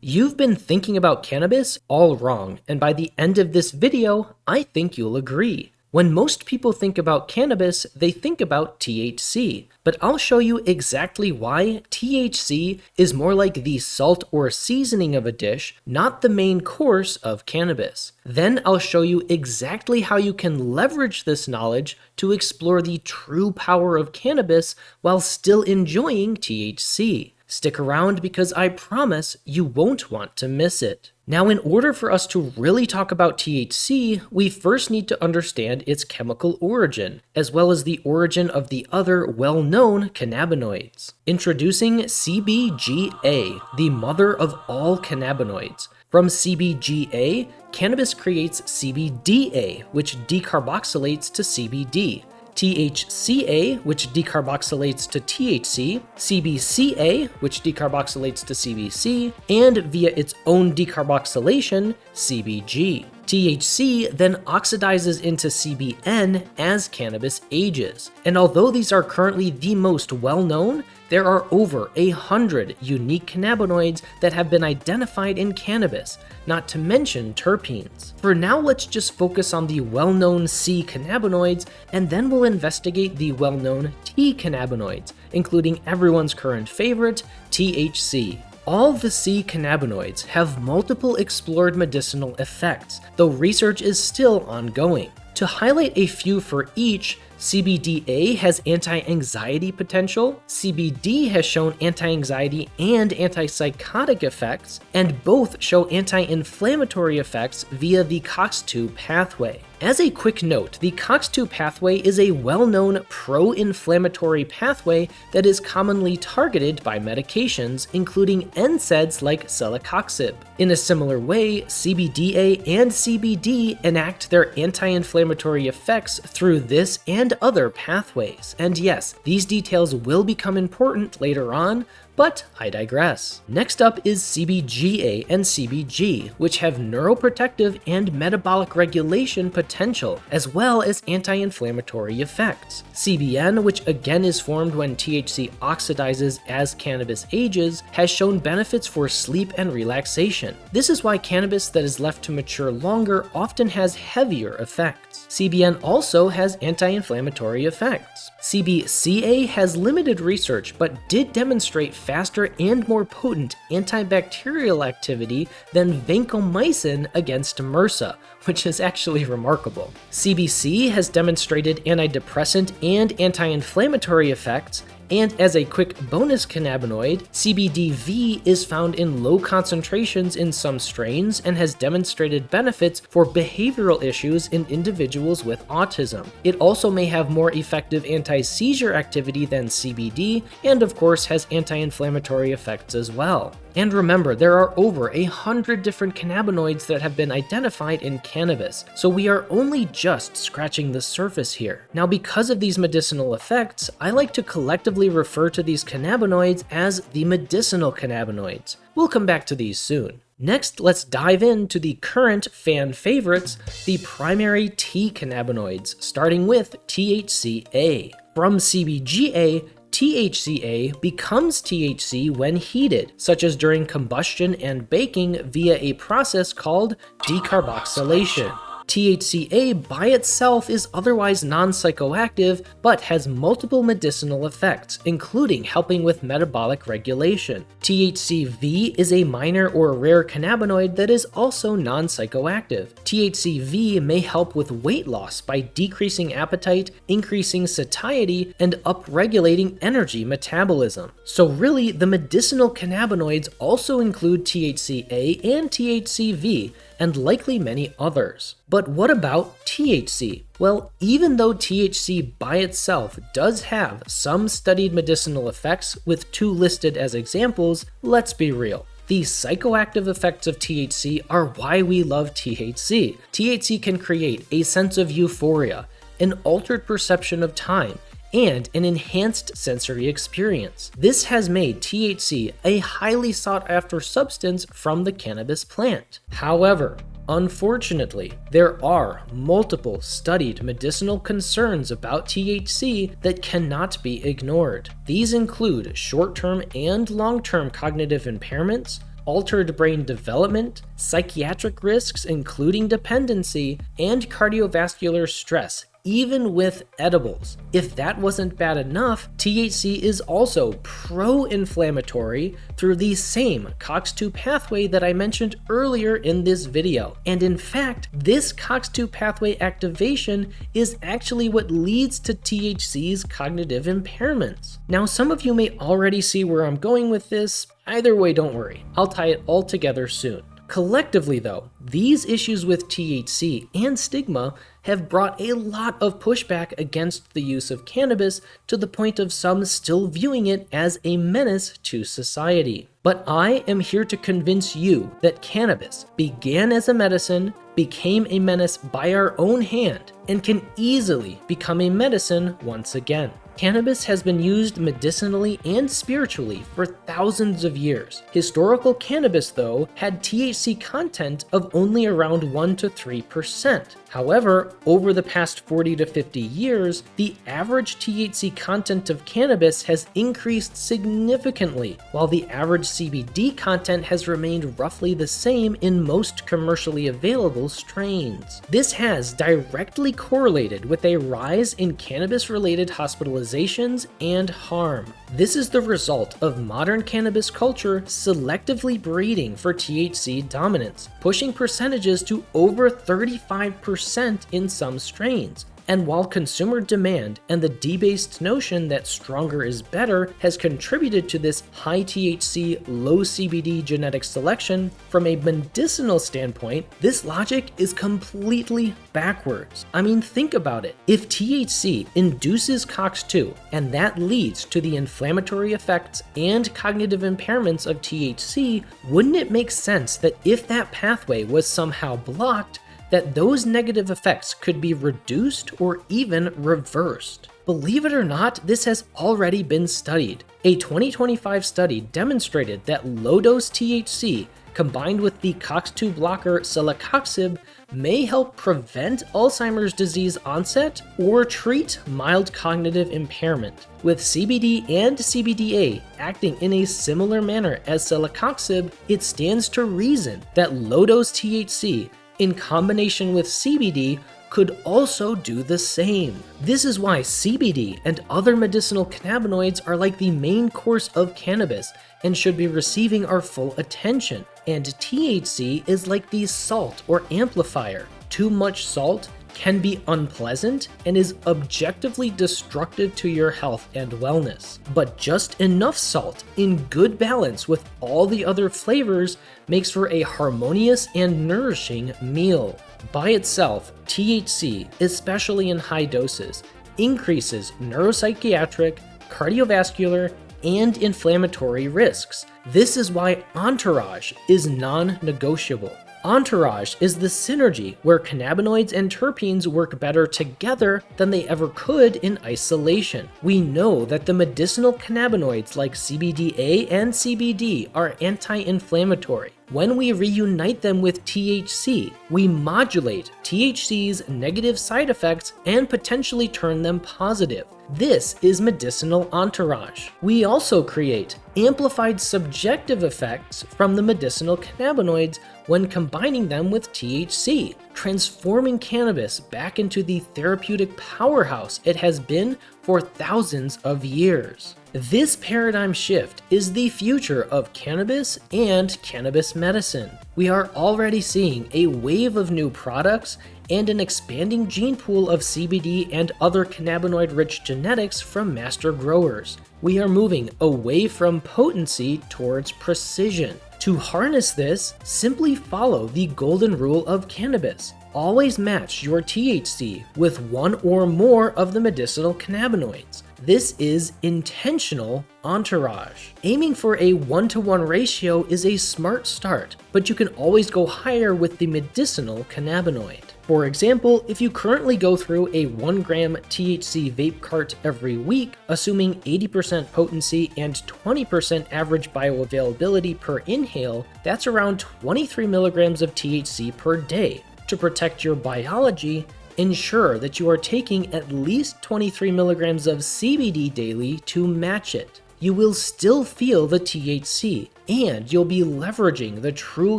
You've been thinking about cannabis all wrong, and by the end of this video, I think you'll agree. When most people think about cannabis, they think about THC, but I'll show you exactly why THC is more like the salt or seasoning of a dish, not the main course of cannabis. Then I'll show you exactly how you can leverage this knowledge to explore the true power of cannabis while still enjoying THC. Stick around because I promise you won't want to miss it. Now, in order for us to really talk about THC, we first need to understand its chemical origin, as well as the origin of the other well-known cannabinoids. Introducing CBGA, the mother of all cannabinoids. From CBGA, cannabis creates CBDA, which decarboxylates to CBD. THCA, which decarboxylates to THC, CBCA, which decarboxylates to CBC, and via its own decarboxylation, CBG. THC then oxidizes into CBN as cannabis ages. And although these are currently the most well-known, there are over 100 unique cannabinoids that have been identified in cannabis, not to mention terpenes. For now, let's just focus on the well-known C cannabinoids, and then we'll investigate the well-known T cannabinoids, including everyone's current favorite, THC. All the C cannabinoids have multiple explored medicinal effects, though research is still ongoing. To highlight a few for each, CBDA has anti-anxiety potential, CBD has shown anti-anxiety and antipsychotic effects, and both show anti-inflammatory effects via the COX-2 pathway. As a quick note, the COX-2 pathway is a well-known pro-inflammatory pathway that is commonly targeted by medications, including NSAIDs like celecoxib. In a similar way, CBDA and CBD enact their anti-inflammatory effects through this and other pathways. And yes, these details will become important later on, but I digress. Next up is CBGA and CBG, which have neuroprotective and metabolic regulation potential, as well as anti-inflammatory effects. CBN, which again is formed when THC oxidizes as cannabis ages, has shown benefits for sleep and relaxation. This is why cannabis that is left to mature longer often has heavier effects. CBN also has anti-inflammatory effects. CBCA has limited research but did demonstrate faster and more potent antibacterial activity than vancomycin against MRSA, which is actually remarkable. CBC has demonstrated antidepressant and anti-inflammatory effects, and as a quick bonus cannabinoid, CBDV is found in low concentrations in some strains and has demonstrated benefits for behavioral issues in individuals with autism. It also may have more effective anti-seizure activity than CBD, and of course has anti-inflammatory effects as well. And remember, there are over 100 different cannabinoids that have been identified in cannabis, so we are only just scratching the surface here. Now, because of these medicinal effects, I like to collectively refer to these cannabinoids as the medicinal cannabinoids. We'll come back to these soon. Next, let's dive into the current fan favorites, the primary T cannabinoids, starting with THCA. From CBGA, THCA becomes THC when heated, such as during combustion and baking via a process called decarboxylation. THCA by itself is otherwise non-psychoactive, but has multiple medicinal effects, including helping with metabolic regulation. THCV is a minor or rare cannabinoid that is also non-psychoactive. THCV may help with weight loss by decreasing appetite, increasing satiety, and upregulating energy metabolism. So really, the medicinal cannabinoids also include THCA and THCV, and likely many others. But what about THC? Well, even though THC by itself does have some studied medicinal effects, with 2 listed as examples, let's be real. The psychoactive effects of THC are why we love THC. THC can create a sense of euphoria, an altered perception of time, and an enhanced sensory experience. This has made THC a highly sought-after substance from the cannabis plant. However, unfortunately, there are multiple studied medicinal concerns about THC that cannot be ignored. These include short-term and long-term cognitive impairments, altered brain development, psychiatric risks including dependency, and cardiovascular stress, even with edibles. If that wasn't bad enough, THC is also pro-inflammatory through the same COX-2 pathway that I mentioned earlier in this video. And in fact, this COX-2 pathway activation is actually what leads to THC's cognitive impairments. Now, some of you may already see where I'm going with this. Either way, don't worry. I'll tie it all together soon. Collectively though, these issues with THC and stigma have brought a lot of pushback against the use of cannabis to the point of some still viewing it as a menace to society. But I am here to convince you that cannabis began as a medicine, became a menace by our own hand, and can easily become a medicine once again. Cannabis has been used medicinally and spiritually for thousands of years. Historical cannabis, though, had THC content of only around 1 to 3%. However, over the past 40 to 50 years, the average THC content of cannabis has increased significantly, while the average CBD content has remained roughly the same in most commercially available strains. This has directly correlated with a rise in cannabis-related hospitalizations and harm. This is the result of modern cannabis culture selectively breeding for THC dominance, pushing percentages to over 35% in some strains. And while consumer demand and the debased notion that stronger is better has contributed to this high THC, low CBD genetic selection, from a medicinal standpoint, this logic is completely backwards. I mean, think about it. If THC induces COX-2 and that leads to the inflammatory effects and cognitive impairments of THC, wouldn't it make sense that if that pathway was somehow blocked, that those negative effects could be reduced or even reversed? Believe it or not, this has already been studied. A 2025 study demonstrated that low-dose THC combined with the COX-2 blocker celecoxib may help prevent Alzheimer's disease onset or treat mild cognitive impairment. With CBD and CBDA acting in a similar manner as celecoxib, it stands to reason that low-dose THC in combination with CBD could also do the same. This is why CBD and other medicinal cannabinoids are like the main course of cannabis and should be receiving our full attention. And THC is like the salt or amplifier. Too much salt can be unpleasant and is objectively destructive to your health and wellness. But just enough salt in good balance with all the other flavors makes for a harmonious and nourishing meal. By itself, THC, especially in high doses, increases neuropsychiatric, cardiovascular, and inflammatory risks. This is why Entourage is non-negotiable. Entourage is the synergy where cannabinoids and terpenes work better together than they ever could in isolation. We know that the medicinal cannabinoids like CBDA and CBD are anti-inflammatory. When we reunite them with THC, we modulate THC's negative side effects and potentially turn them positive. This is medicinal entourage. We also create amplified subjective effects from the medicinal cannabinoids when combining them with THC, transforming cannabis back into the therapeutic powerhouse it has been for thousands of years. This paradigm shift is the future of cannabis and cannabis medicine. We are already seeing a wave of new products and an expanding gene pool of CBD and other cannabinoid-rich genetics from master growers. We are moving away from potency towards precision. To harness this, simply follow the golden rule of cannabis. Always match your THC with one or more of the medicinal cannabinoids. This is intentional entourage. Aiming for a 1-to-1 ratio is a smart start, but you can always go higher with the medicinal cannabinoid. For example, if you currently go through a 1 gram THC vape cart every week, assuming 80% potency and 20% average bioavailability per inhale, that's around 23 milligrams of THC per day. To protect your biology, ensure that you are taking at least 23 milligrams of CBD daily to match it. you will still feel the THC, and you'll be leveraging the true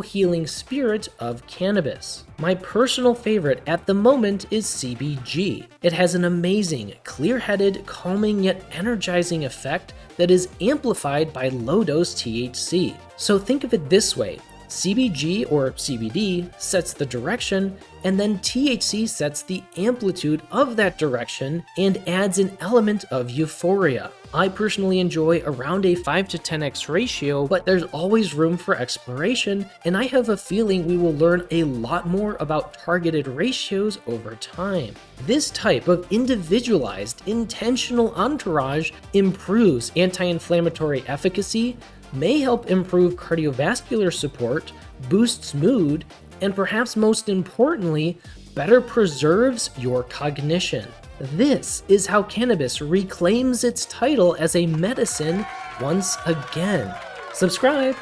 healing spirit of cannabis. My personal favorite at the moment is CBG. It has an amazing, clear-headed, calming yet energizing effect that is amplified by low-dose THC. So think of it this way. CBG or CBD sets the direction, and then THC sets the amplitude of that direction and adds an element of euphoria. I personally enjoy around a 5 to 10x ratio, but there's always room for exploration, and I have a feeling we will learn a lot more about targeted ratios over time. This type of individualized, intentional entourage improves anti-inflammatory efficacy, may help improve cardiovascular support, boosts mood, and perhaps most importantly, better preserves your cognition. This is how cannabis reclaims its title as a medicine once again. Subscribe!